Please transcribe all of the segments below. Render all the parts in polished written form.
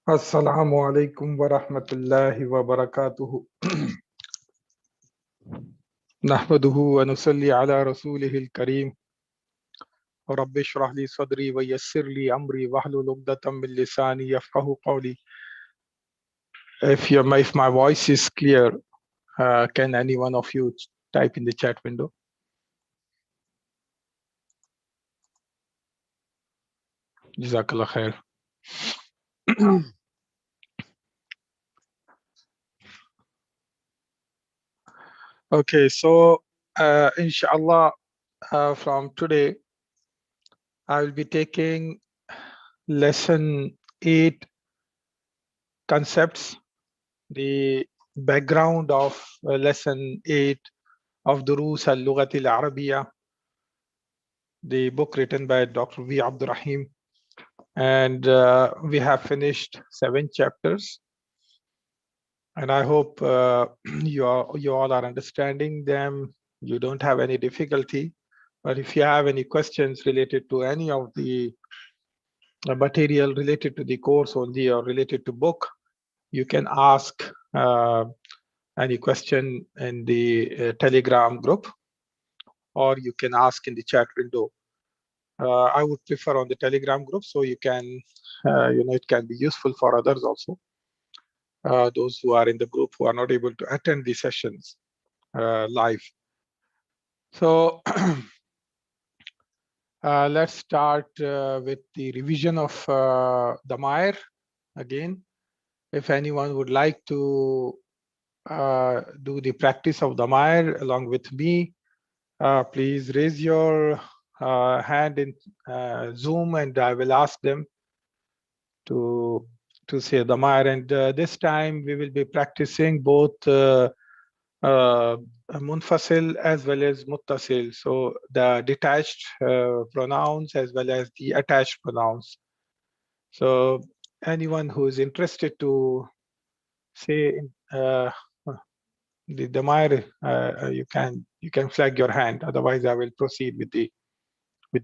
Assalamu alaikum wa rahmatullahi wa barakatuhu. Nahmaduhu wa nusalli ala rasulihil kareem. Rabbi shrah li sadri wa yassir li amri wahlul uqdatam min lisani yafqahu qawli. If my voice is clear, can any one of you type in the chat window? Jazakallah khair. Okay, so inshallah, from today, I will be taking lesson 8 concepts, the background of lesson 8 of Duroos Al Lughatil-Arabiyyah, the book written by Dr. AbdurRaheem. And we have finished 7 chapters. And I hope you all are understanding them. You don't have any difficulty. But if you have any questions related to any of the material related to the course only or related to book, you can ask any question in the Telegram group, or you can ask in the chat window. I would prefer on the Telegram group, so you can, it can be useful for others also. Those who are in the group who are not able to attend the sessions live. So let's start with the revision of Dhamair again. If anyone would like to do the practice of Dhamair along with me, please raise your hand in Zoom, and I will ask them to say Dhamair. And this time we will be practicing both munfasil as well as muttasil. So the detached pronouns as well as the attached pronouns. So anyone who is interested to say the Dhamair, you can flag your hand. Otherwise, I will proceed with the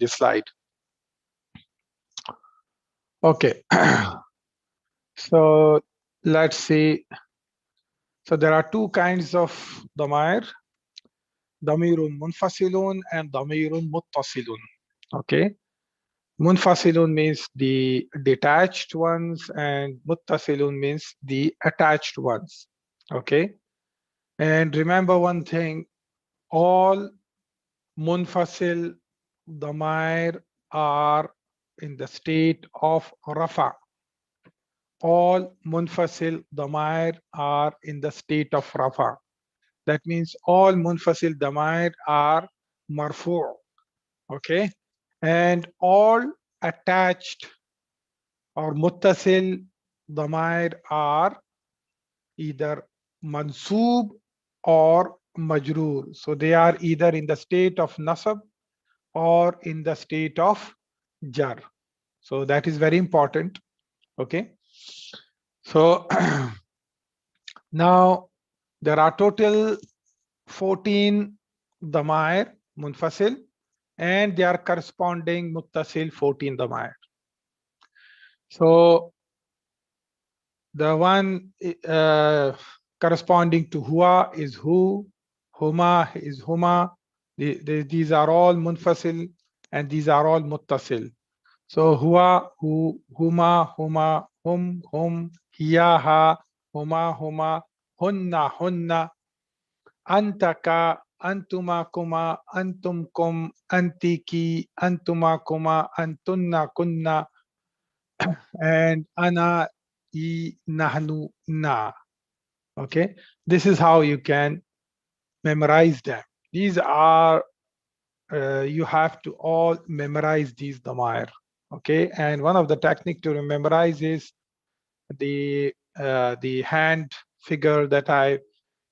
slide. Okay. So let's see. So there are 2 kinds of Dhamair: Dhamirun munfasilun and Dhamirun muttasilun. Okay. Munfasilun means the detached ones, and muttasilun means the attached ones. Okay. And remember one thing: all munfasil Dhamair are in the state of rafa. All munfasil Dhamair are in the state of rafa. That means all munfasil Dhamair are marfu'. Okay. And all attached or muttasil Dhamair are either mansoob or majroor. So they are either in the state of nasab or in the state of jar. So that is very important. Okay. So now there are total 14 Dhamair munfasil, and they are corresponding muttasil 14 Dhamair. So the one corresponding to huwa is hu, huma is huma. These are all munfasil and these are all muttasil. So huwa, hu, huma, huma, hum, hiya, ha, huma, huma, hunna, hunna, antaka, antuma, kuma, antum, kum, antiki, antuma, kuma, antunna, kunna, and ana, I, nahnu, na. Okay, this is how you can memorize them. These are you have to all memorize these Dhamair. Okay, and one of the technique to memorize is the hand figure that I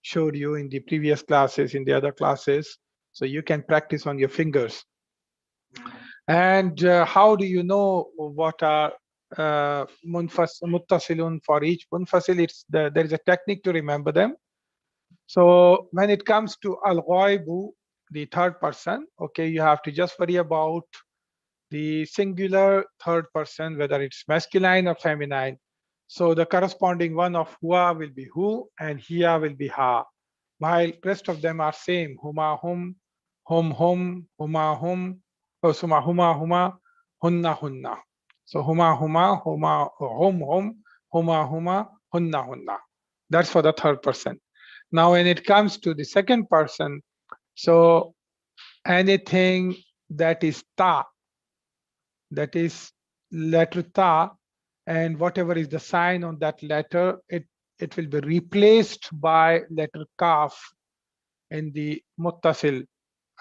showed you in the previous classes, in the other classes. So you can practice on your fingers. And how do you know what are muttasilun for each munfasil? There is a technique to remember them. So when it comes to al-ghaibu, the third person, okay, you have to just worry about the singular third person, whether it's masculine or feminine. So the corresponding one of hua will be hu and hiya will be ha. While rest of them are same. Huma hum, huma hum, oh, suma huma huma, hunna hunna. So huma huma, huma huma, hunna hunna. That's for the third person. Now when it comes to the second person, so anything that is ta, that is letter ta, and whatever is the sign on that letter, it will be replaced by letter kaf in the muttasil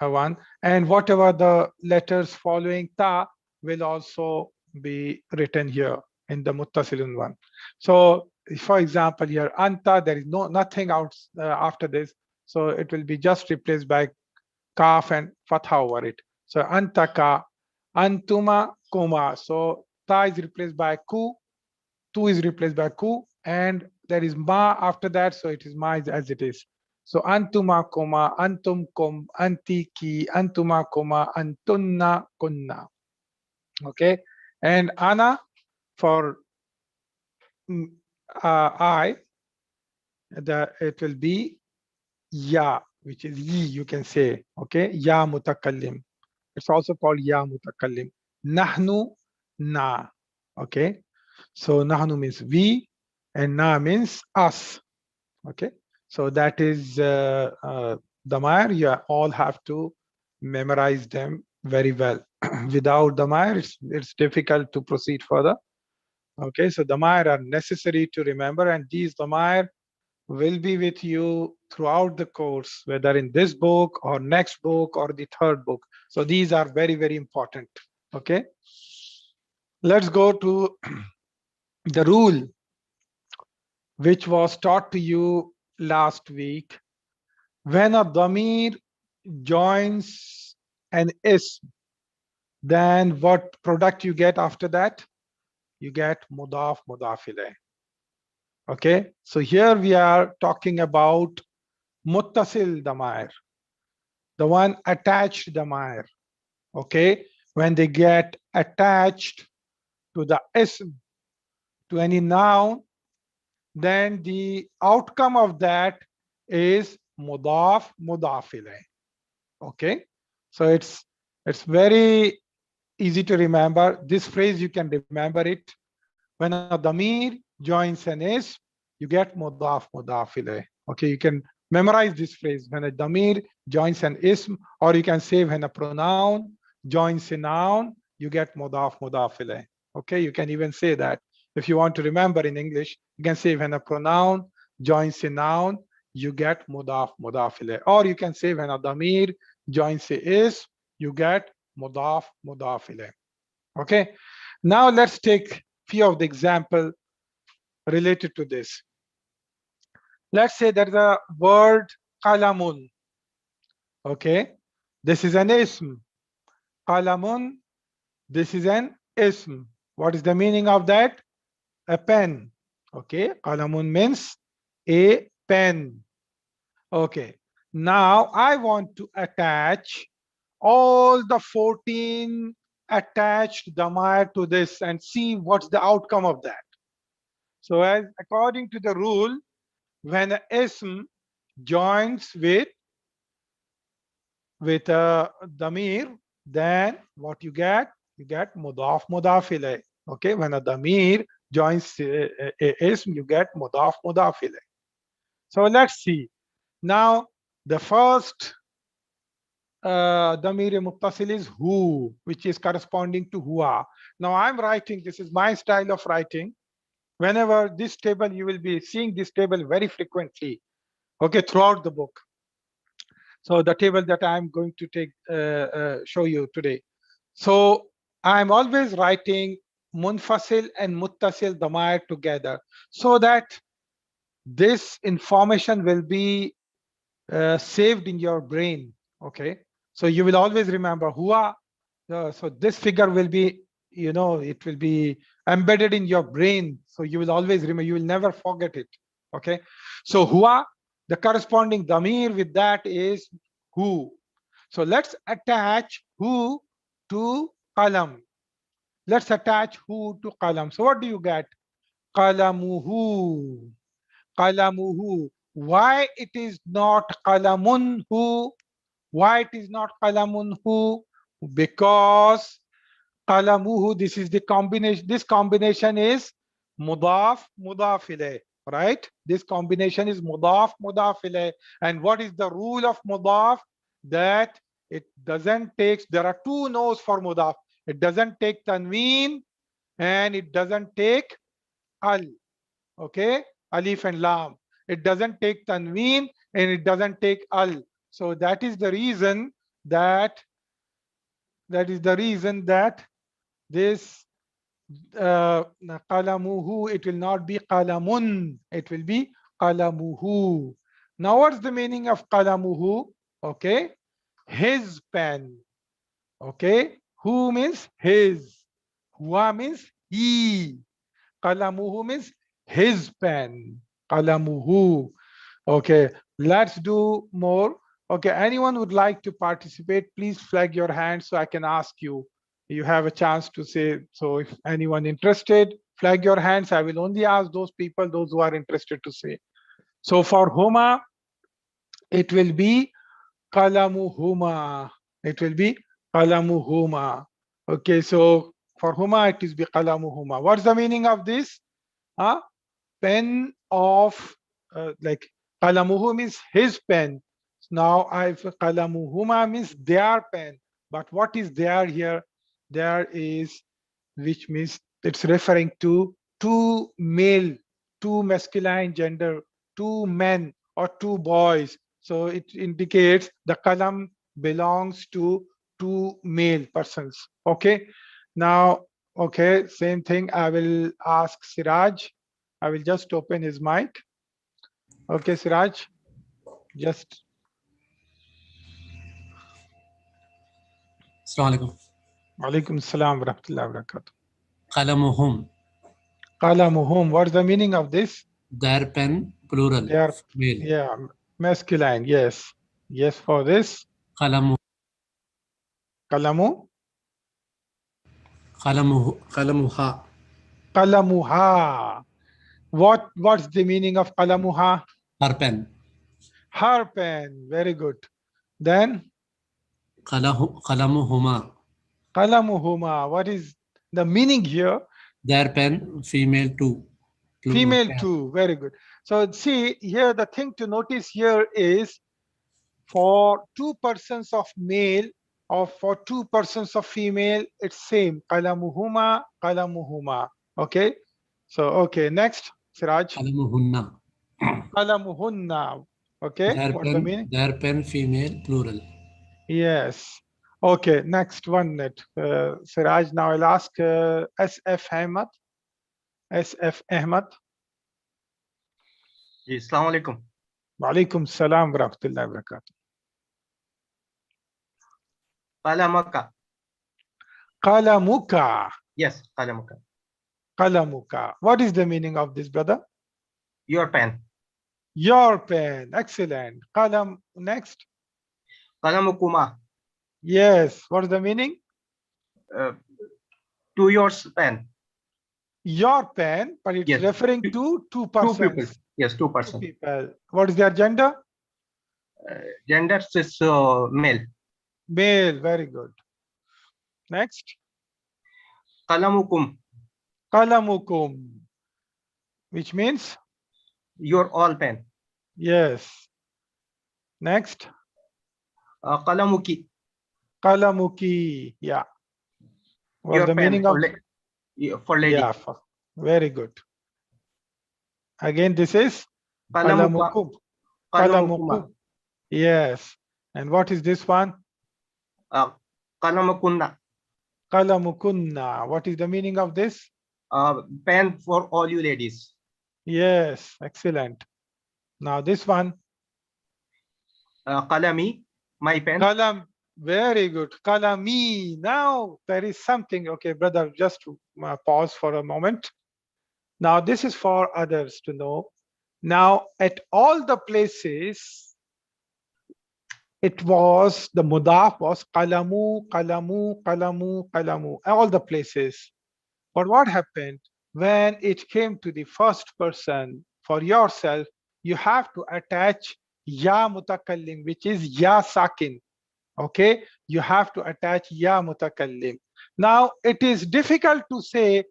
one, and whatever the letters following ta will also be written here in the muttasilun one. So for example here anta, there is nothing out after this, so it will be just replaced by kaf and fatha over it. So antaka, antuma, kuma. So ta is replaced by ku, tu is replaced by ku, and there is ma after that, so it is ma as it is. So antuma kuma, antum kum, anti ki, antuma kuma, antunna kunna. Okay, and ana for I, it will be ya, which is ye, you can say. Okay, ya mutakallim. It's also called ya mutakallim. Nahnu, na. Okay, so nahnu means we, and na means us. Okay, so that is Dhamair. You all have to memorize them very well. Without Dhamair, it's difficult to proceed further. Okay, so Dhamair are necessary to remember, and these Dhamair will be with you throughout the course, whether in this book or next book or the third book. So these are very, very important. Okay, let's go to the rule which was taught to you last week. When a dhamir joins an ism, then what product you get after that? You get mudaf mudaf ilayh. Okay, so here we are talking about muttasil damair, the one attached damair. Okay, when they get attached to the ism, to any noun, then the outcome of that is mudaf mudaf ilayh. Okay, so it's very easy to remember. This phrase, you can remember it. When a damir joins an ism, you get mudaf mudaf ilayh. Okay, you can memorize this phrase. When a damir joins an ism, or you can say when a pronoun joins a noun, you get mudaf mudaf ilayh. Okay, you can even say that. If you want to remember in English, you can say when a pronoun joins a noun, you get mudaf mudaf ilayh. Or you can say when a damir joins a ism, you get mudaf mudaf ilayh. Okay, now let's take few of the example related to this. Let's say there's a word qalamun. Okay, this is an ism. Qalamun, this is an ism. What is the meaning of that? A pen. Okay, qalamun means a pen. Okay, now I want to attach all the 14 attached dhamir to this and see what's the outcome of that. So as according to the rule, when a ism joins with a damir, then what you get mudaf mudaf ilayh. Okay, when a damir joins a ism, you get mudaf mudaf ilayh. So let's see. Now the first damir muttasil is who, which is corresponding to hua. Now I'm writing, this is my style of writing. Whenever this table, you will be seeing this table very frequently, okay, throughout the book. So the table that I'm going to take show you today. So I'm always writing munfasil and muttasil damair together, so that this information will be saved in your brain. Okay, so you will always remember hua. So this figure will be, it will be embedded in your brain. So you will always remember, you will never forget it. Okay, so hua, the corresponding damir with that is who. So let's attach who to qalam. Let's attach who to qalam. So what do you get? Qalamuhu. Qalamuhu. Why it is not qalamunhu? Why it is not qalamunhu? Because qalamuhu, this is the combination. This combination is mudaf, mudaf ilayh, right? This combination is mudaf, mudaf ilayh. And what is the rule of mudaf? That it doesn't take, there are two no's for mudaf. It doesn't take tanween and it doesn't take al. Okay, alif and lam. It doesn't take tanween and it doesn't take al. So that is the reason that this qalamuhu, it will not be qalamun, it will be qalamuhu. Now what's the meaning of qalamuhu? Okay, his pen. Okay, who means his, huwa means he, qalamuhu means his pen, qalamuhu. Okay, let's do more. Okay, anyone would like to participate, please flag your hand so I can ask you. You have a chance to say. So if anyone interested, flag your hands. I will only ask those people, those who are interested to say. So for huma, it will be qalamuhuma. It will be qalamuhuma. Okay, so for huma, it is be qalamuhuma. What's the meaning of this? Huh? Pen of, like qalamuhu means his pen. Now I've qalamuhuma means their pen. But what is there here? There is, which means it's referring to two male, two masculine gender, two men or two boys. So it indicates the kalam belongs to two male persons. Okay. Now, okay, same thing. I will ask Siraj. I will just open his mic. Okay, Siraj, just. Assalamualaikum. Walaikum salam wa rahmatullahi wa barakatuh. Qalamuhum. Qalamuhum. What's the meaning of this? Their pen, plural. They are, male. yeah, masculine. Yes. Yes, for this. Qalamu. Qalamu. Qalamuha. Qalamuha. What's the meaning of qalamuha? Her pen. Her pen. Very good. Then Qalamuhuma. qalamuhuma. What is the meaning here? Their pen, female too. Female too. Very good. So see here, the thing to notice here is for two persons of male or for two persons of female, it's same. Qalamuhuma, qalamuhuma. Okay. So okay, next, Siraj. Qalamuhunna. Qalamuhunna. Okay. What's the meaning? Their pen, female, plural. Yes. Okay. Next one. Siraj. Now I'll ask SF Ahmad. SF Ahmad. Assalamu alaikum. Walaikum salam wa rahmatullahi wa barakatuh. Qalamaka. Qalamuka. Yes, qalamuka. Qalamuka. What is the meaning of this, brother? Your pen. Your pen. Excellent. Qalam. Next. Qalamukuma. Yes. What is the meaning? To your pen. Your pen, but it's yes. referring to two persons. Two people. Yes, two persons. Two people. What is their gender? Gender is male. Male. Very good. Next. Qalamukum. Qalamukum. Which means? Your all pen. Yes. Next. Qalamuki. Qalamuki. Yeah. What's your the pen meaning of? For lady. Yeah. Very good. Again, this is qalamukum. Qalamukum. Yes. And what is this one? Qalamukunna. Qalamukunna. What is the meaning of this? Pen for all you ladies. Yes. Excellent. Now this one. Qalami. My pen. Qalam. Very good. Qalami. Now there is something. Okay, brother, just pause for a moment. Now this is for others to know. Now at all the places, it was, the mudaf was qalamu, qalamu, qalamu, qalamu, all the places. But what happened? when it came to the first person for yourself, you have to attach ya mutakallim, which is ya sakin. Okay, you have to attach ya mutakallim. Now it is difficult to say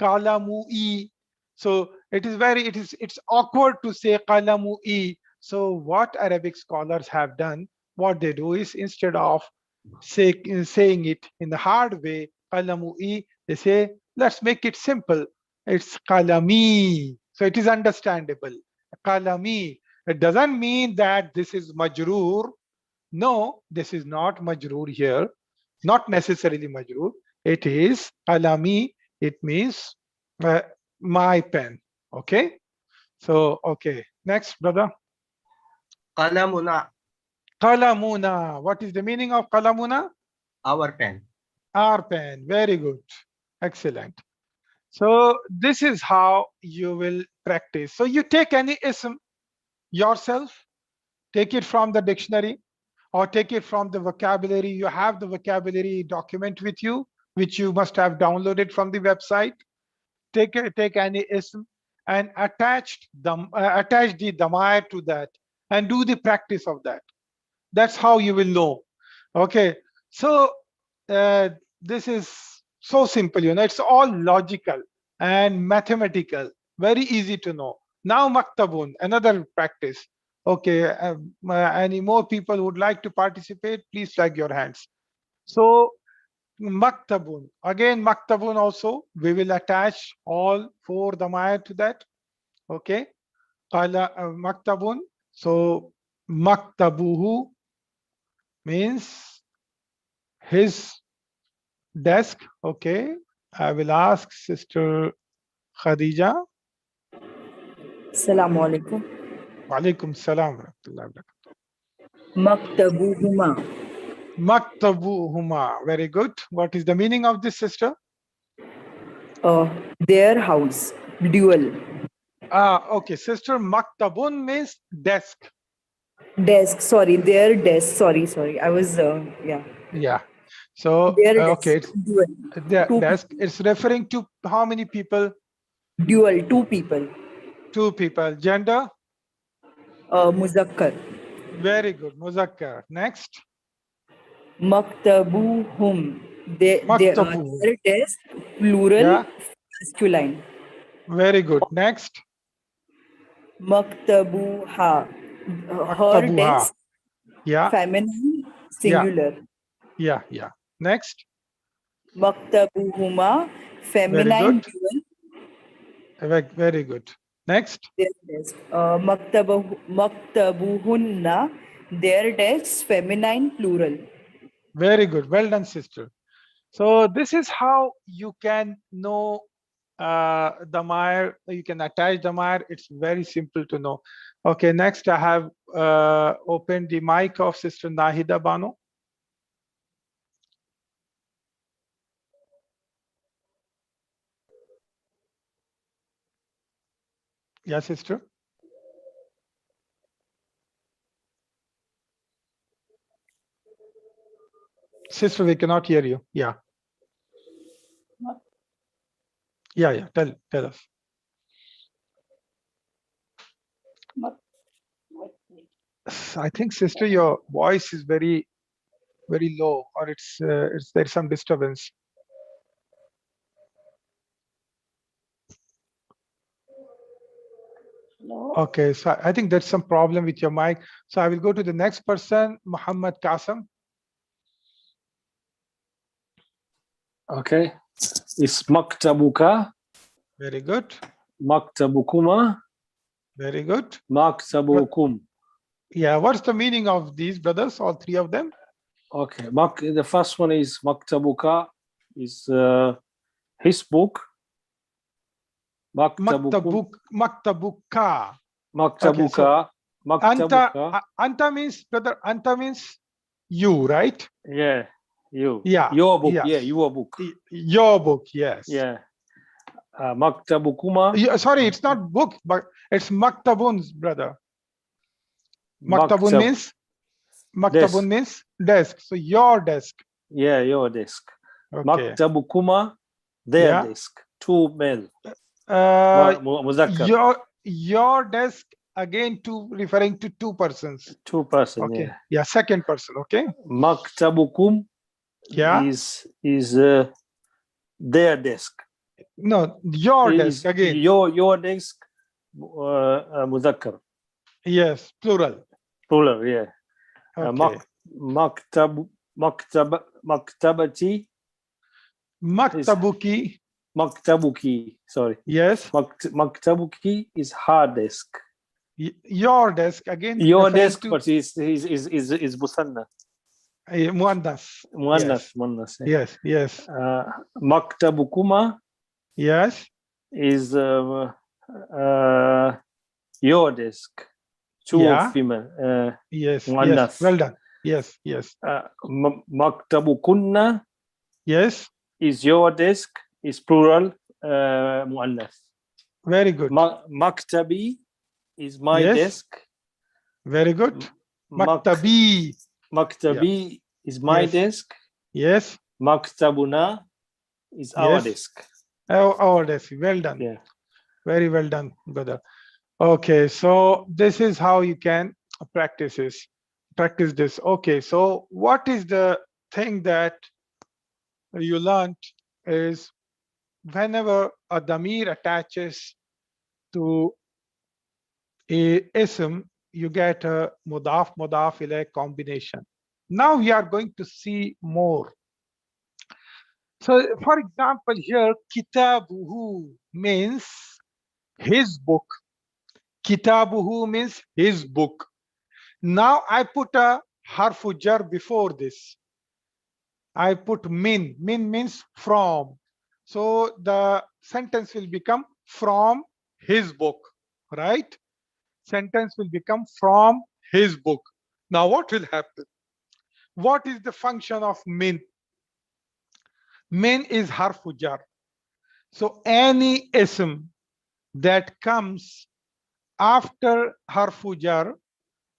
qalamu-i. So it's awkward to say qalamu-i. So what Arabic scholars have done, what they do is, instead of saying it in the hard way, qalamu-i, they say, let's make it simple. It's qalami. So it is understandable. Qalami. It doesn't mean that this is majroor. No, this is not majroor here. Not necessarily majroor. It is qalami. It means my pen. Okay. So, okay. Next, brother. Qalamuna, Qalamuna. What is the meaning of qalamuna? our pen. Our pen. Very good. Excellent. So this is how you will practice. So you take any ism yourself, take it from the dictionary or take it from the vocabulary. You have the vocabulary document with you, which you must have downloaded from the website. Take any ism and attach the Dhamair to that and do the practice of that. That's how you will know. Okay. So this is so simple, it's all logical and mathematical, very easy to know. Now maktabun, another practice. Okay, any more people would like to participate, please flag your hands. So maktabun, again maktabun also, we will attach all 4 Dhamair to that. Okay, maktabun. So maktabuhu means his desk. Okay, I will ask Sister Khadija. Assalamu alaikum. Wa alaikum salam wa rahmatullahi wa barakatuh. Maktabuhuma. Maktabuhuma. Very good. What is the meaning of this, sister? Their house. Dual. Okay, sister. Maktabun means desk. Desk. Sorry, their desk. Sorry. I was yeah. Yeah. So Their okay, desk. Dual. the desk. It's referring to how many people? Dual. 2 people. 2 people. Gender? Muzakkar. Very good. Muzakkar. Next. Maktabuhum. Maktabu. Their desk. Plural. Yeah. Masculine. Very good. Next. Maktabuha. Her Maktabuha. desk. Yeah. Feminine. Singular. Yeah. Next. Maktabuhuma. Feminine. Dual. Very good. Next. Their desk. Maktabuhunna. Their desks. Feminine. Plural. Very good. Well done, sister. So this is how you can know Dhamair. You can attach Dhamair. It's very simple to know. Okay, next I have opened the mic of Sister Nahida Bano. Yeah, sister. Sister, we cannot hear you. Yeah. Yeah. Tell us. I think, sister, your voice is very, very low, or there's some disturbance. Okay, so I think there's some problem with your mic. So I will go to the next person, Muhammad Qasim. Okay, it's maktabuka. Very good. Maktabukuma. Very good. Maktabukum. Yeah, what's the meaning of these, brothers? All 3 of them? Okay, the first one is maktabuka, is his book. Maktabuka. Maktabuka. Maktabuka. Anta means, brother, Anta means you, right? Yeah, you. Yeah. Your book. Yes. Yeah, your book. Your book, yes. Yeah. Maktabukuma. Sorry, it's not book, but it's maktabun, brother. Maktabun means desk. So your desk. Yeah, your desk. Okay. Maktabukuma, their desk. 2 male. مذكر. Your desk, again, referring to two persons. Two person. Okay. Yeah. Yeah, second person. Okay. مكتبكم Yeah. is their desk. No, your Is desk again. your desk مذكر. Yes, plural. Plural. Yeah. Okay. مكتبتي. Maktabuki. مكتبك. Sorry. Yes. مكتبك is her desk. Your desk again. Your referring desk, to but is مثنى. muannas. مؤنث. Yes. Yes. مكتبكما Yes. is your desk. Two Yeah. female. Yes. مؤنث. Yes. Well done. Yes. Yes. مكتبكن Yes. is your desk, is plural. مؤنث. Very good. مكتبي is my Yes. desk. Very good. Maktabi. مكتبي is my Yes. desk. Yes. مكتبنا is our Yes. desk. Our desk. Well done. Yeah. Very well done, brother. Okay, so this is how you can practice this. Okay, so what is the thing that you learned is whenever a damir attaches to a ism, you get a mudaf ilayh combination. Now we are going to see more. So, for example, here kitabuhu means his book. Kitabuhu means his book. Now I put a harfu jar before this. I put min. Min means from. So the sentence will become from his book, right? Sentence will become from his book. Now what will happen? What is the function of min? Min is harfu jar. So any ism that comes after harfu jar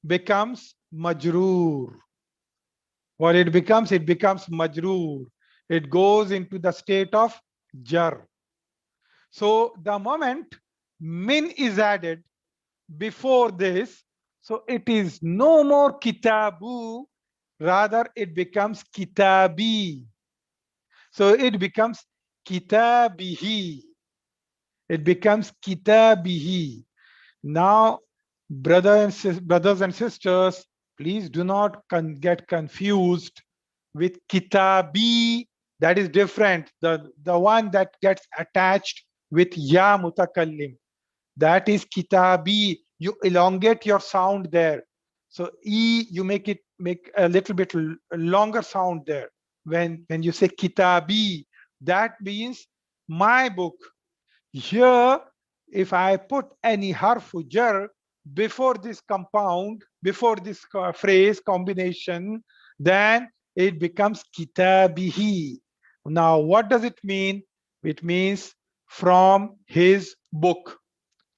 becomes majroor. What it becomes? It becomes majroor. It goes into the state of jar. So the moment min is added before this, so it is no more kitabu, rather it becomes kitabi. So it becomes kitabihi. It becomes kitabihi. Now, brothers and sisters, please do not get confused with kitabi. That is different. The one that gets attached with ya mutakallim. That is kitabi. You elongate your sound there. So e, you make a little bit longer sound there. When you say kitabi, that means my book. Here, if I put any harfu jar before this compound, before this phrase combination, then it becomes kitabihi. Now, what does it mean? It means from his book.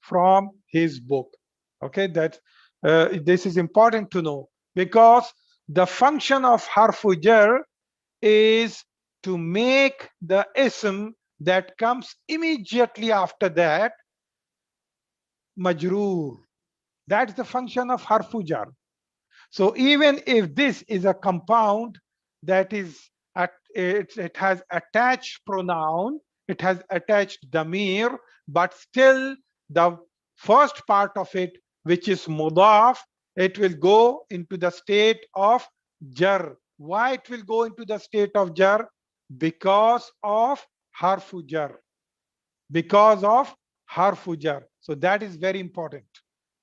From his book. Okay, this is important to know, because the function of harfu jar is to make the ism that comes immediately after that majroor. That's the function of harfu jar. So even if this is a compound that is it has attached pronoun, it has attached damir, but still the first part of it, which is mudaf, it will go into the state of jar. Why it will go into the state of jar? Because of harfu jar. Because of harfu jar. So that is very important.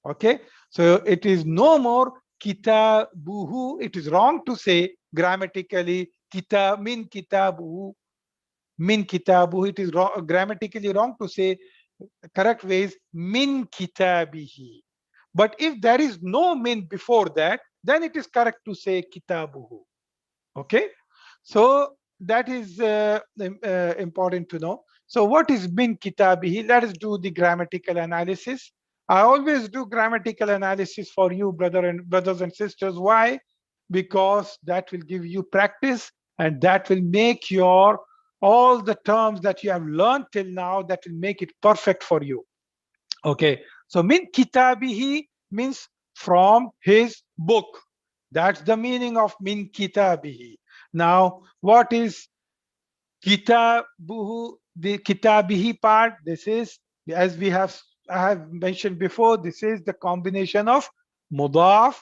Okay, so it is no more kitabuhu. It is wrong to say grammatically min kitabuhu. Min kitabuhu. It is grammatically wrong to say. Correct way is min kitabihi. But if there is no min before that, then it is correct to say kitabuhu. Okay, so that is important to know. So what is min kitabihi? Let us do the grammatical analysis. I always do grammatical analysis for you, brothers and sisters. Why? Because that will give you practice, and that will make your all the terms that you have learned till now that will make it perfect for you. Okay, so min kitabihi means from his book. That's the meaning of min kitabihi. Now, what is kitabuhu, the kitabihi part? This is, as I have mentioned before, this is the combination of mudaf,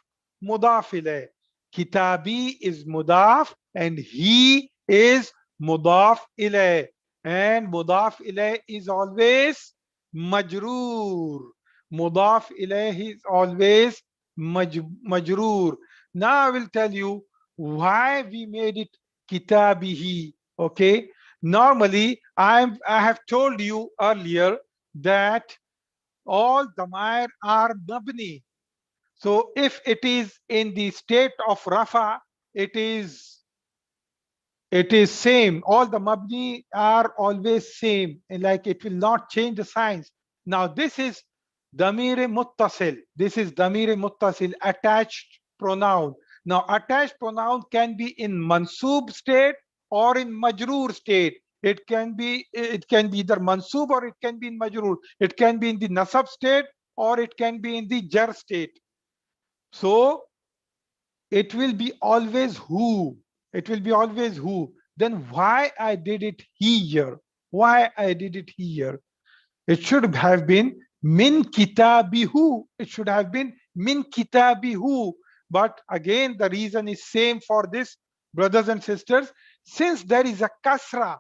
mudaf ilayh. Kitabi is mudaf and he is mudaf ilayh. And mudaf ilayh is always majroor. Mudaf ilayh is always majroor. Now I will tell you why we made it kitabihi. Okay, normally I have told you earlier that all Dhamair are mabni. So if it is in the state of rafa, it is same. All the mabni are always same, and like it will not change the signs. Now this is damir muttasil. This is damir muttasil, attached pronoun. Now attached pronoun can be in mansub state or in majroor state. It can be either mansub or it can be in majroor. It can be in the nasab state or it can be in the jar state. So it will be always who. It will be always who. Then why I did it here? Why I did it here? It should have been min kitabihu. It should have been min kitabihu. But again, the reason is same for this, brothers and sisters. Since there is a kasra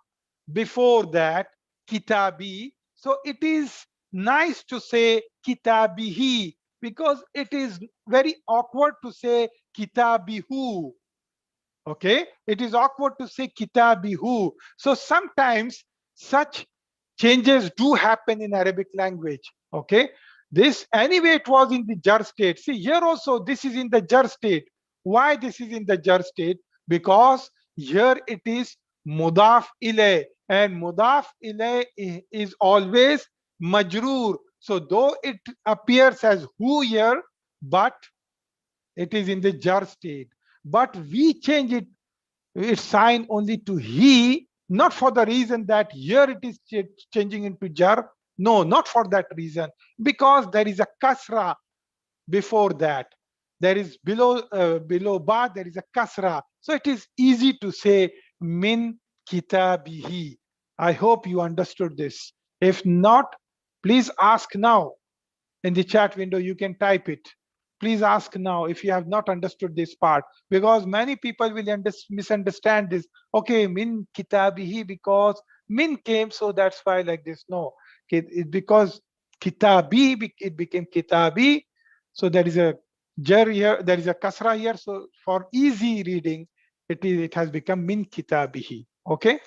before that, kitabi, so it is nice to say kitabihi, because it is very awkward to say kitabihu. Okay, it is awkward to say kitabihu. So sometimes such changes do happen in Arabic language. Okay, this anyway it was in the jar state. See here also this is in the jar state. Why this is in the jar state? Because here it is mudaf ilay, and mudaf ilay is always majroor. So though it appears as who here, but it is in the jar state. But we change its sign only to he, not for the reason that here it is changing into jar. No, not for that reason, because there is a kasra before that. There is below ba, there is a kasra. So it is easy to say min kitabihi. I hope you understood this. If not, please ask now. In the chat window, you can type it. Please ask now if you have not understood this part, because many people will misunderstand this. Okay, min kitabihi, because min came, so that's why like this. No, because kitabi, it became kitabi. So there is a jar here, there is a kasra here. So for easy reading, it has become min kitabihi. Okay,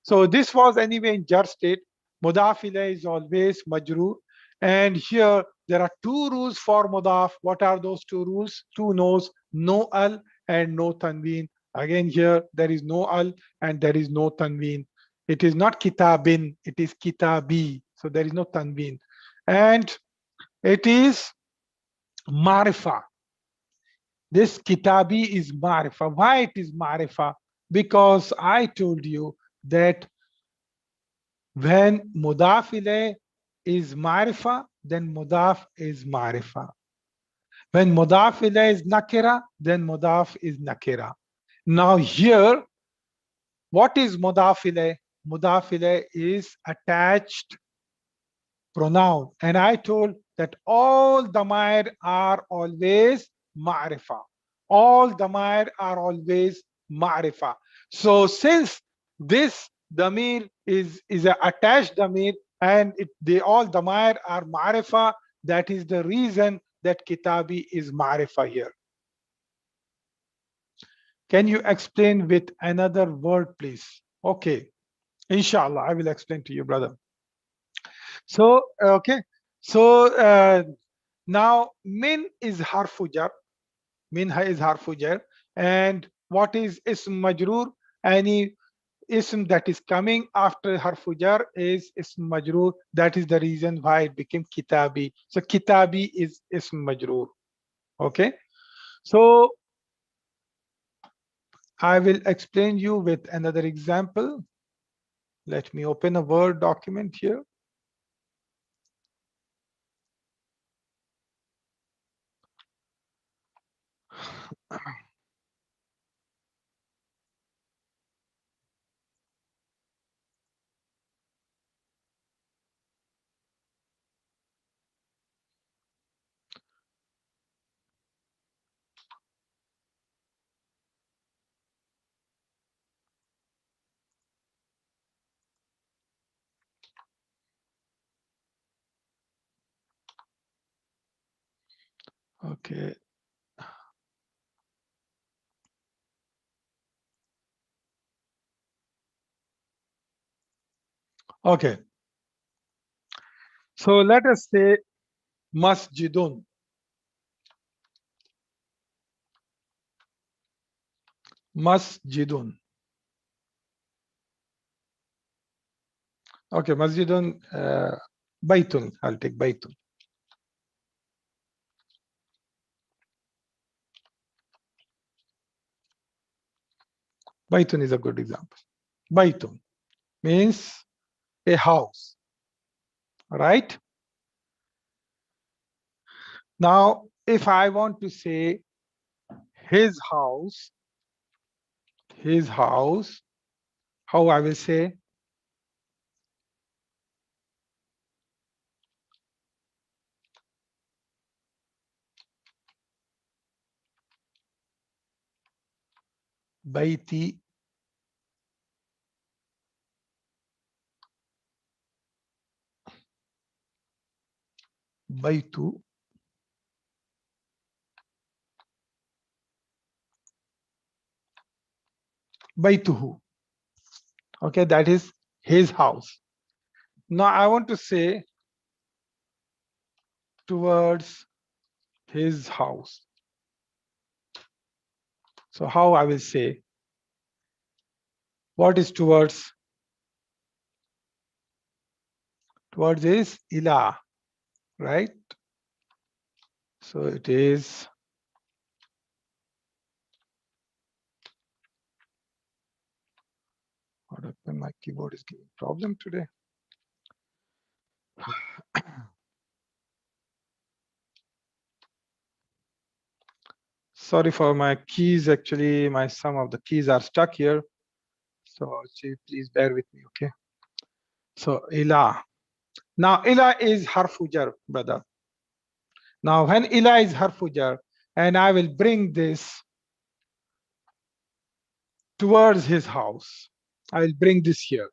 so this was anyway in jar state. Mudaf ilayh is always majroor. And here there are two rules for mudaf. What are those two rules? Two no's, no al and no tanween. Again here there is no al and there is no tanween. It is not kitabin, it is kitabi. So there is no tanween. And it is marifa. This kitabi is marifa. Why it is marifa? Because I told you that when mudaf ilayh is marifa, then mudaf is marifa. When mudaf ilayh is nakira, then mudaf is nakira. Now here, what is mudaf ilayh? Mudaf ilayh is attached pronoun. And I told that all Dhamair are always ma'rifa. All Dhamair are always ma'rifa. So since this Dhamir is an attached Dhamir, and all Dhamair are ma'rifa, that is the reason that Kitabi is ma'rifa here. Can you explain with another word, please? Okay. Inshallah, I will explain to you, brother. So, okay. So now min is harfu jar. Min is harfu jar. And what is ism majroor? Any ism that is coming after harfu jar is ism majroor. That is the reason why it became kitabi. So kitabi is ism majroor. Okay. So I will explain you with another example. Let me open a Word document here. Okay. Okay. So let us say masjidun. Masjidun. Okay, masjidun, baytun. I'll take baytun. Baytun is a good example. Baytun means a house, right? Now, if I want to say his house, how I will say? Bayti. Baytu. Baytuhu. Okay, that is his house. Now I want to say towards his house. So how I will say? What is towards? Towards is ila, right? So it is what happened? My keyboard is giving problem today. Sorry for my keys. Actually, some of the keys are stuck here. So please bear with me, okay? So ila. Now ila is harfu jar, brother. Now when ila is harfu jar, and I will bring this towards his house. I will bring this here.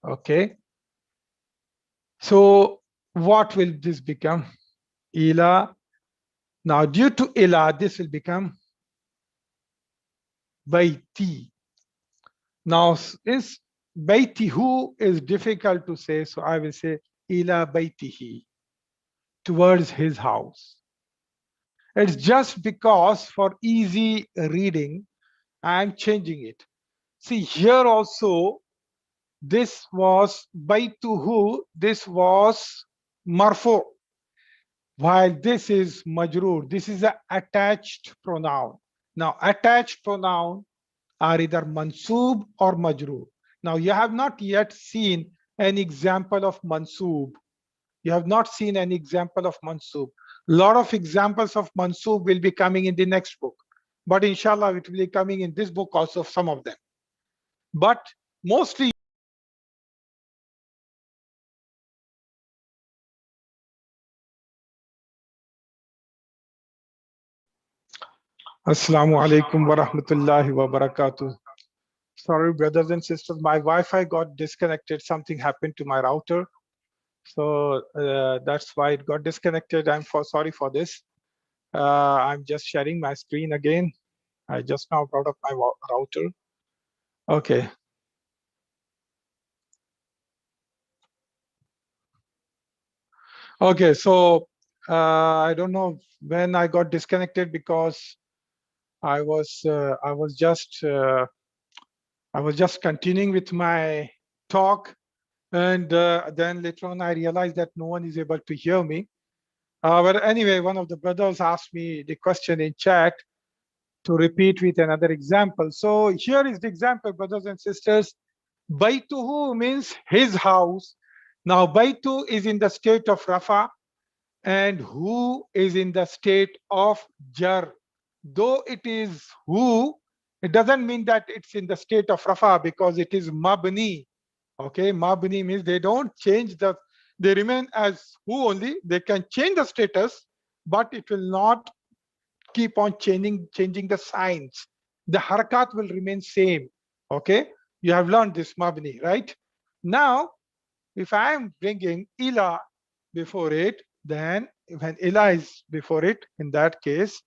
Okay. So what will this become? Ila. Now due to ila, this will become bayti. Now is baytihu is difficult to say, so I will say ila baytihi, towards his house. It's just because for easy reading, I'm changing it. See here also, this was baytuhu, this was marfu, while this is majroor. This is an attached pronoun. Now attached pronoun are either mansoob or majroor. Now you have not yet seen an example of mansoob. You have not seen an example of mansoob. A lot of examples of mansoob will be coming in the next book, but inshallah it will be coming in this book also, some of them. But mostly Assalamu alaikum wa rahmatullahi wa barakatuh. Sorry, brothers and sisters, my Wi-Fi got disconnected. Something happened to my router. So that's why it got disconnected. I'm sorry for this. I'm just sharing my screen again. I just now brought up my router. Okay. Okay, so I don't know when I got disconnected because I was just continuing with my talk, and then later on I realized that no one is able to hear me. But anyway, one of the brothers asked me the question in chat to repeat with another example. So here is the example, brothers and sisters. Baytuhu means his house. Now Baytu is in the state of Rafa and hu is in the state of Jar. Though it is hu, it doesn't mean that it's in the state of Rafa because it is Mabni. Okay, Mabni means they don't change they remain as hu only. They can change the status, but it will not keep on changing the signs. The harakat will remain same. Okay, you have learned this Mabni, right? Now, if I am bringing ila before it, then when ila is before it, in that case,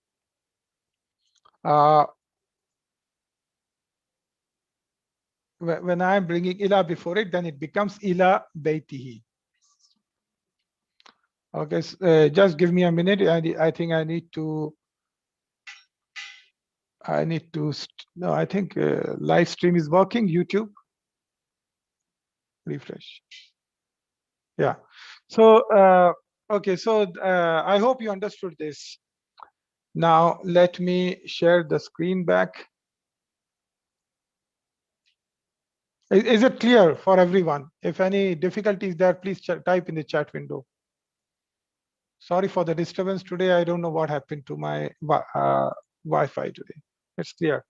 when I am bringing ila before it, then it becomes ila baytihi. Okay, just give me a minute. I think I need to. No, I think live stream is working. YouTube. Refresh. Yeah. So, okay. So I hope you understood this. Now let me share the screen back. Is it clear for everyone? If any difficulties there, please type in the chat window. Sorry for the disturbance today. I don't know what happened to my Wi-Fi today. It's clear.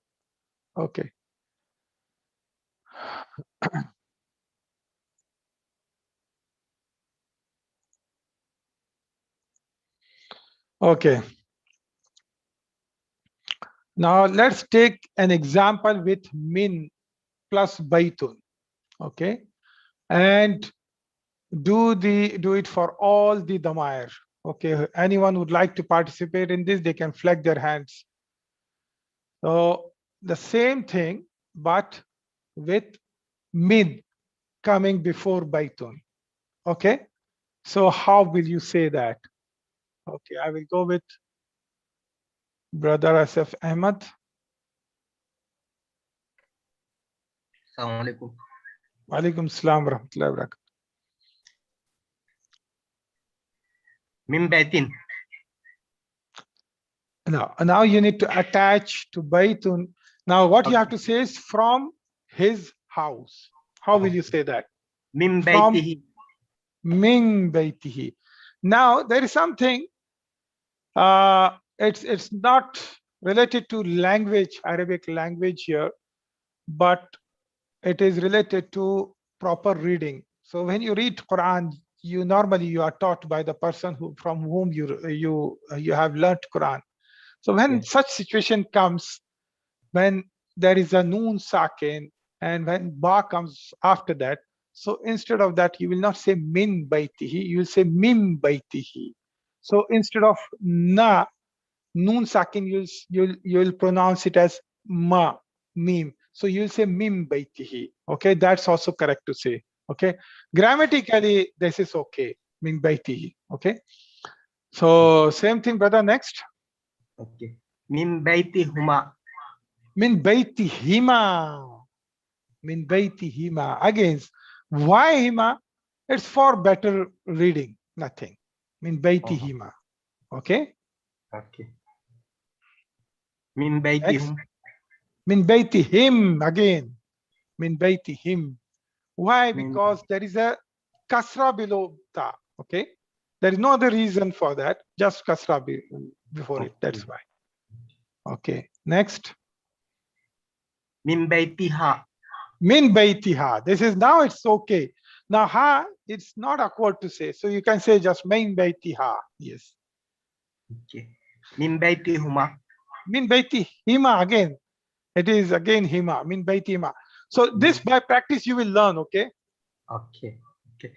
Okay. Okay. Now let's take an example with min plus baytun. Okay. And do it for all the Dhamair. Okay. Anyone would like to participate in this, they can flag their hands. So the same thing, but with min coming before baytun. Okay. So how will you say that? Okay, I will go with Brother Asif Ahmad. Assalamu alaikum. Walaikum salam wa rahmatullahi wa barakatuh. Min baytin. Now you need to attach to baytun. Now what you have to say is from his house. How will you say that? Min From baytihi. min baytihi. Now there is something. It's not related to language, Arabic language here, but it is related to proper reading. So when you read Quran, you are taught by the person from whom you have learnt Quran. So when such situation comes, when there is a noon sakin and when ba comes after that, so instead of that you will not say min baytihi, you will say mim baytihi. So instead of na noon sakin, you'll pronounce it as ma, mim. So you'll say mim baytihi. Okay, that's also correct to say. Okay, grammatically this is okay, min baytihi. Okay, so same thing, brother. Next. Okay. Min baytihuma. Min baytihima. Min baytihima. Again, why hima? It's for better reading. Nothing. Min baytihima. Okay. Okay. Min baytihum. Min baytihim again. Min baytihim. Why? Because there is a kasra below ta. Okay. There is no other reason for that. Just kasra before it. That's why. Okay. Next. Min baytiha. Min baytiha. This is now it's okay. Now ha, it's not awkward to say. So you can say just min baytiha. Yes. Okay. Min baytihuma. Min baytihima again. It is again hima. Min baytihima. So this by practice you will learn. Okay. Okay. Okay.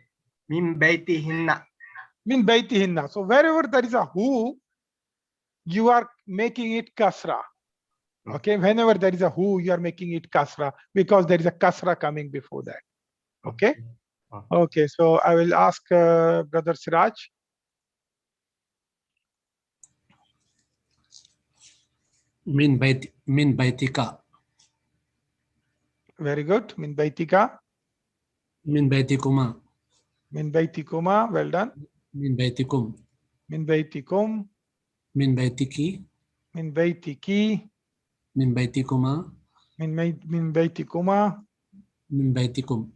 Min baytihinna. Min baytihinna. So wherever there is a who, you are making it kasra. Okay. Whenever there is a who, you are making it kasra because there is a kasra coming before that. Okay. Okay. So I will ask Brother Siraj. Min baytika. Very good. Min baytika. Min baytikuma. Min baytikuma. Well done. Min baytikum. Min baytikum. Min baytiki. Min baytiki. Min baytikuma. Min baytikuma. من بيتكم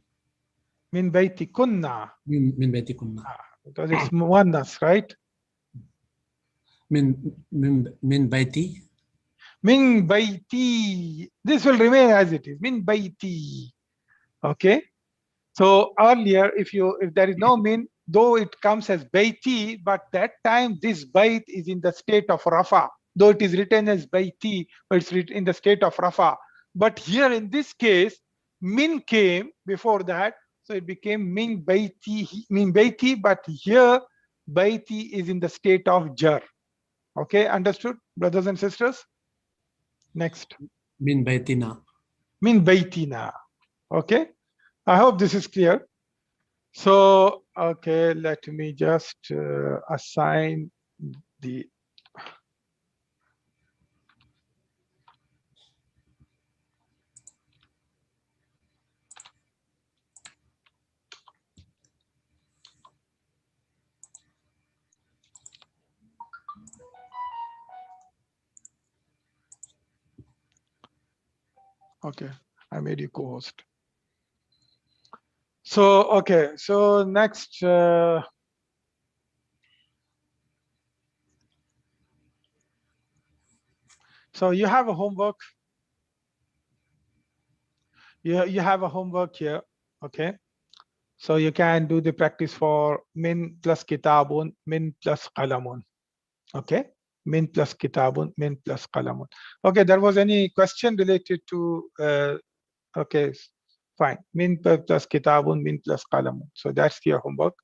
Min baytikunna. من بيتكم Because it's muannas, right? من بيتي Min bayti. This will remain as it is. Min bayti. Okay. So earlier, if there is no min, though it comes as bayti, but that time this bayt is in the state of rafa. Though it is written as bayti, but it's written in the state of rafa. But here in this case, min came before that, so it became min bayti, but here bayti is in the state of jar. Okay, understood, brothers and sisters? Next. من بيتنا Min baytina. Okay, I hope this is clear. So, okay, let me just assign the. Okay, I made you co-host. So, okay, so next. So you have a homework. You have a homework here, okay? So you can do the practice for min plus kitabun, min plus qalamun, okay? Min plus kitabun, min plus qalamun. Okay, there was any question related to, okay, fine. Min plus kitabun, min plus qalamun. So that's your homework.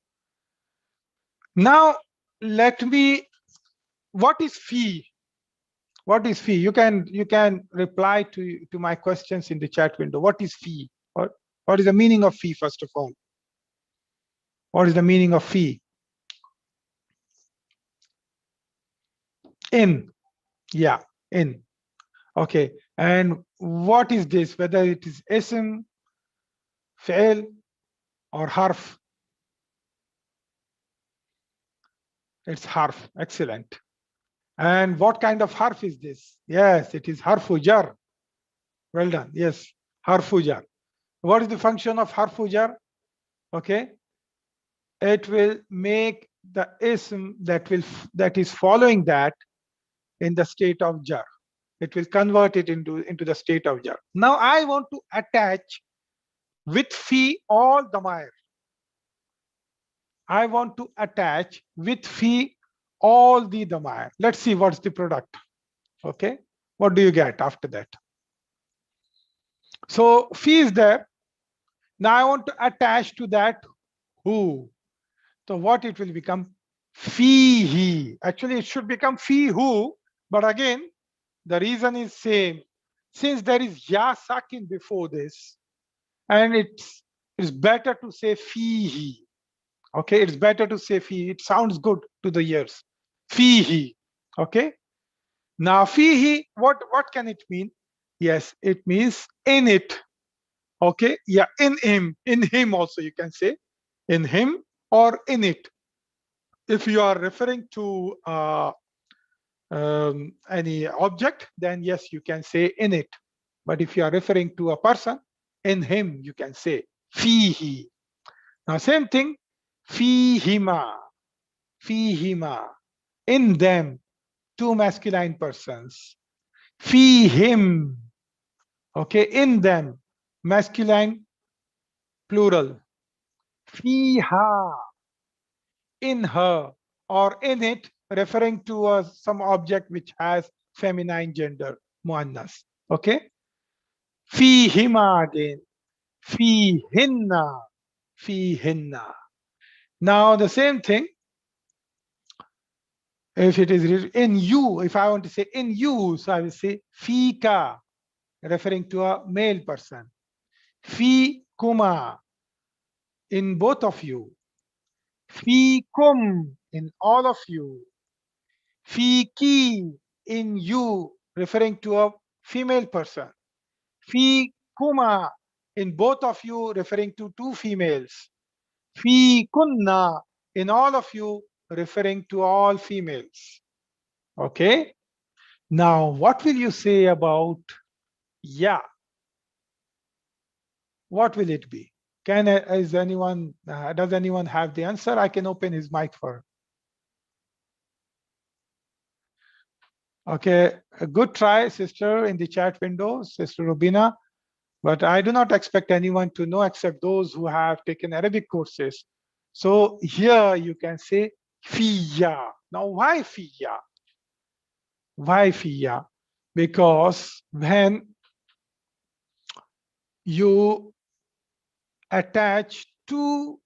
Now, let me, what is fee? What is fee? You can reply to my questions in the chat window. What is fee? What is the meaning of fee, first of all? What is the meaning of fee? In. Yeah, in. Okay. And what is this? Whether it is ism, fi'l, or harf? It's harf. Excellent. And what kind of harf is this? Yes, it is harfu jar. Well done. Yes, harfu jar. What is the function of harfu jar? Okay. It will make the ism that is following that in the state of jar. It will convert it into the state of jar. Now I want to attach with fi all Dhamair. I want to attach with fi all the Dhamair. Let's see what's the product. Okay, what do you get after that? So fi is there. Now I want to attach to that who. So what it will become? Fihi. Actually, it should become fi who, but again, the reason is same. Since there is ya sakin before this, and it's better to say fihi. Okay, it's better to say fihi. It sounds good to the ears. Fihi. Okay. Now fihi, what can it mean? Yes, it means in it. Okay, yeah, in him also you can say, in him or in it. If you are referring to any object, then yes, you can say in it. But if you are referring to a person, in him, you can say fihi. Now, same thing, fihima, fihima, in them, two masculine persons. Fihim, okay, in them, masculine, plural. Fiha, in her, or in it, referring to some object which has feminine gender, muannas. Okay. Fihima again. Fihinna. Fihinna. Now the same thing. If it is in you, if I want to say in you, so I will say fika, referring to a male person. Fi kuma, in both of you. Fi kum, in all of you. Fiki, in you, referring to a female person. Fi kuma, in both of you, referring to two females. Fi kunna, in all of you, referring to all females. Okay. Now, what will you say about ya? what will it be? Does anyone have the answer? I can open his mic for. Okay, a good try, sister, in the chat window, Sister Rubina. But I do not expect anyone to know except those who have taken Arabic courses. So here you can say fiya. Now why fiya? Why fiya? Because when you attach two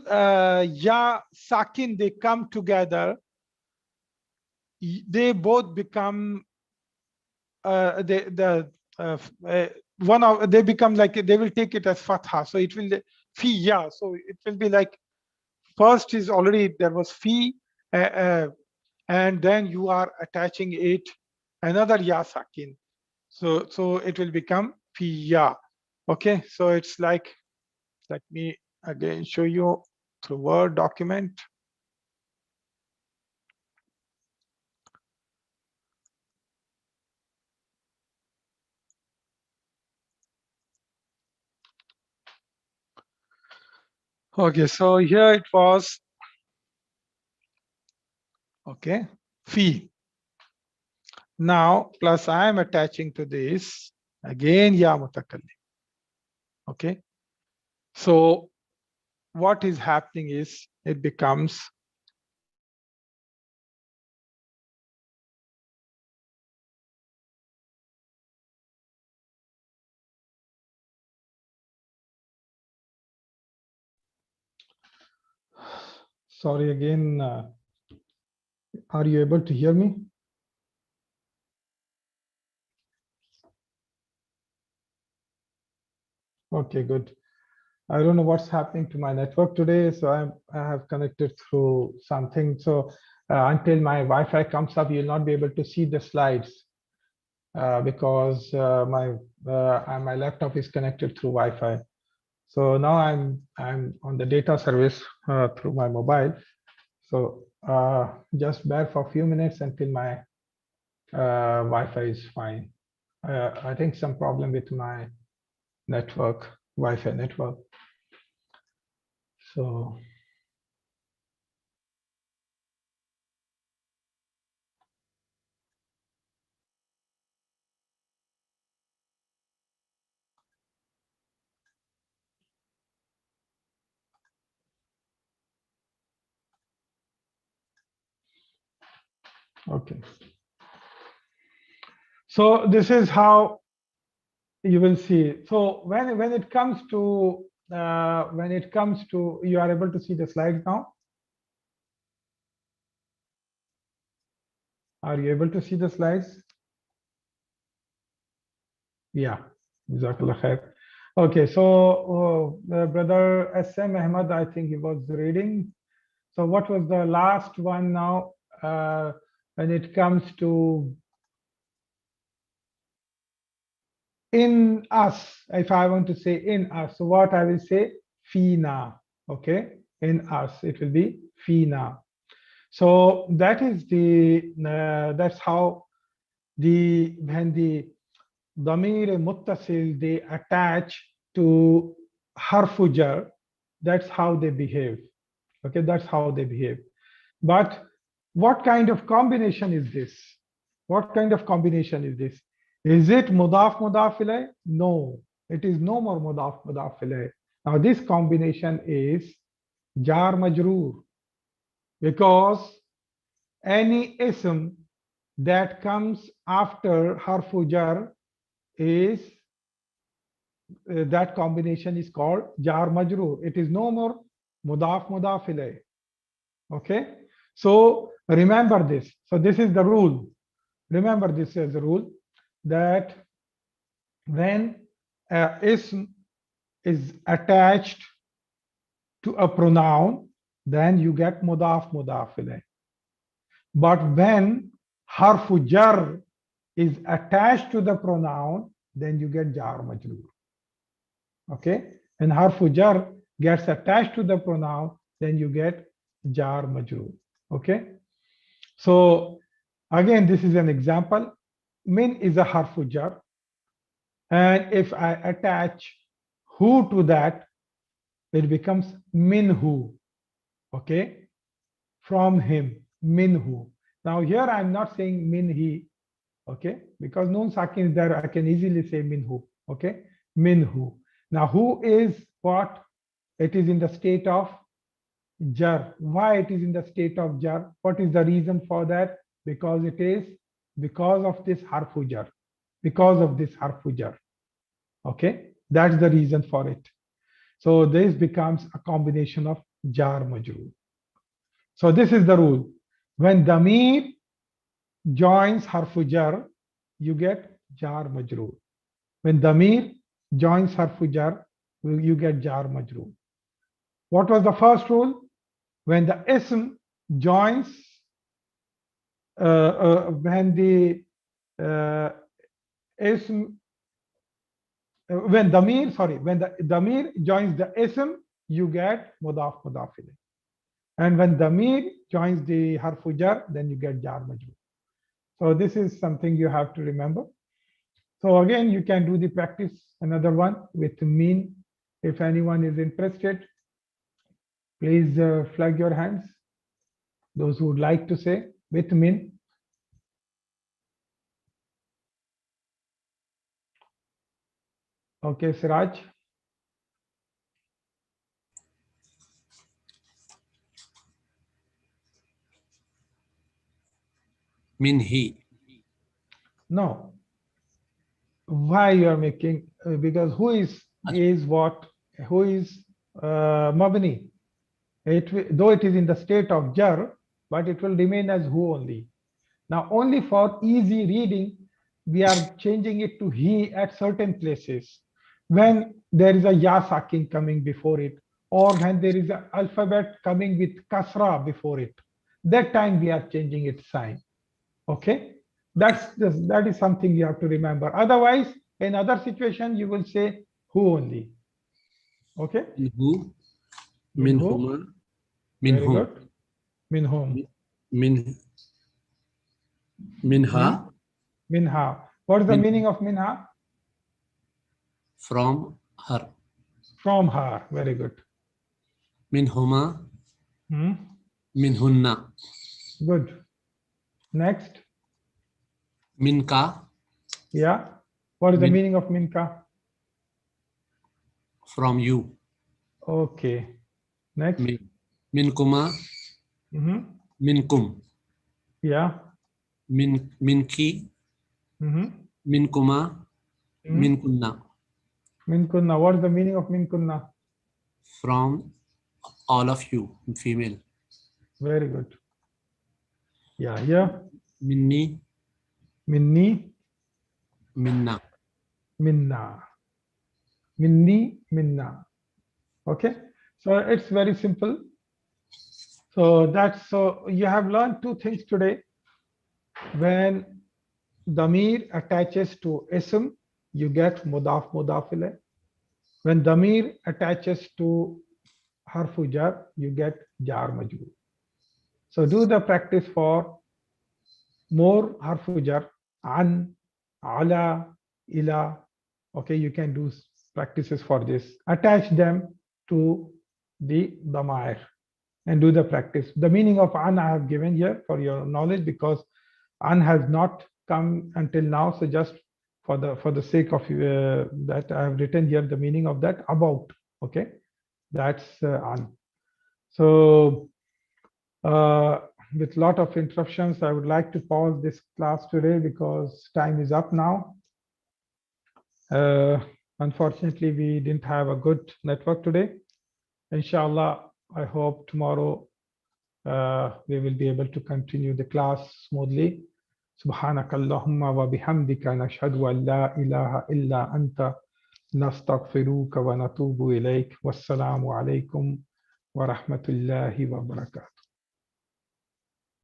ya sakin, they come together, they both become they become like, they will take it as fatha, so it will fiya, so it will be like first is already there was fi, and then you are attaching it another ya sakin, so it will become fiya. Okay, so it's like, let me again show you through Word document. Okay, so here it was, okay, fi. Now plus I am attaching to this again ya mutakallim. Okay, so what is happening is it becomes sorry again, are you able to hear me? Okay, good. I don't know what's happening to my network today, so I have connected through something. So until my Wi-Fi comes up, you'll not be able to see the slides because my laptop is connected through Wi-Fi. So now I'm on the data service through my mobile. So just bear for a few minutes until my Wi-Fi is fine. I think some problem with my network, Wi-Fi network. So okay. So this is how you will see. So when it comes to you are able to see the slides now. Are you able to see the slides? Yeah. Jazakallah khair. Okay, so brother SM Ahmad, I think he was reading. So what was the last one now? When it comes to in us, if I want to say in us, so what I will say fina. Okay, in us, it will be fina. So that is that's how when the Dhamair muttasil, they attach to harfu jar, that's how they behave. Okay, that's how they behave. But what kind of combination is this? What kind of combination is this? Is it mudaf mudaf ilay? No, it is no more mudaf mudaf ilay. Now this combination is jar majroor, because any ism that comes after harfu jar is that combination is called jar majroor. It is no more mudaf mudaf ilay. Okay, so remember this. So this is the rule. Remember this as a rule, that when ism is attached to a pronoun, then you get mudaf mudaf ilay. But when harfu jar is attached to the pronoun, then you get jar majroor. Okay, and harfu jar gets attached to the pronoun, then you get jar majroor. Okay, so again, this is an example. Min is a harfu jar, And if I attach who to that, it becomes minhu. Okay, from him, minhu. Now here I'm not saying minhi, okay, because noon sakin is there, I can easily say minhu. Okay, minhu. Now who is what? It is in the state of jar. Why it is in the state of jar? What is the reason for that? Because it is because of this harfu jar. Because of this harfu jar. Okay, that's the reason for it. So this becomes a combination of jar majroor. So this is the rule. When Dhamair joins harfu jar, you get jar majroor. When Dhamair joins harfu jar, you get jar majroor. What was the first rule? When the ism joins, when the ism, when the Dhamair joins the ism, you get mudaf mudaf ilayh. And when Dhamair joins the harfu jar, then you get jar majroor. So this is something you have to remember. So again, you can do the practice, another one with min. If anyone is interested, please flag your hands. Those who would like to say with min. Okay, Siraj. Minhi. No. Why you are making? Because who is what? Who is mabni? Though it is in the state of jar, but it will remain as who only. Now, only for easy reading, we are changing it to he at certain places. When there is a ya sakin coming before it, or when there is an alphabet coming with kasra before it, that time we are changing its sign. Okay, that is something you have to remember. Otherwise, in other situation, you will say who only. Okay. Minhu. Min Minhuma. Very Minhum. good. Min whom? Minha. Minha. What is the meaning of minha? From her. From her. Very good. Minhuma. Hmm? Minhunna. Good. Next. Minka. Yeah. What is the Min- meaning of minka? From you. Okay. Next. Minkuma. Minkum. Yeah. Minki. Minkuma. Minkunna. Minkunna. What is the meaning of minkunna? From all of you, female. Very good. Yeah. Yeah. Minni. Minni. Minna. Minna. Minni. Minna. Okay. So it's very simple. So you have learned two things today. When Dhamair attaches to ism, you get mudaf mudaf ilayh. When Dhamair attaches to harfu jar, you get jar majroor. So do the practice for more harfu jar, an, ala, ila. Okay, you can do practices for this. Attach them to the Dhamair and do the practice. The meaning of an I have given here for your knowledge, because an has not come until now. So just for the sake of that, I have written here the meaning of that about. Okay, that's an. So with lot of interruptions, I would like to pause this class today because time is up now. Unfortunately, we didn't have a good network today. Inshallah, I hope tomorrow we will be able to continue the class smoothly. سبحانك اللهم وبحمدك نشهد أن لا إله إلا أنت نستغفرك ونتوب إليك والسلام عليكم ورحمة الله وبركاته.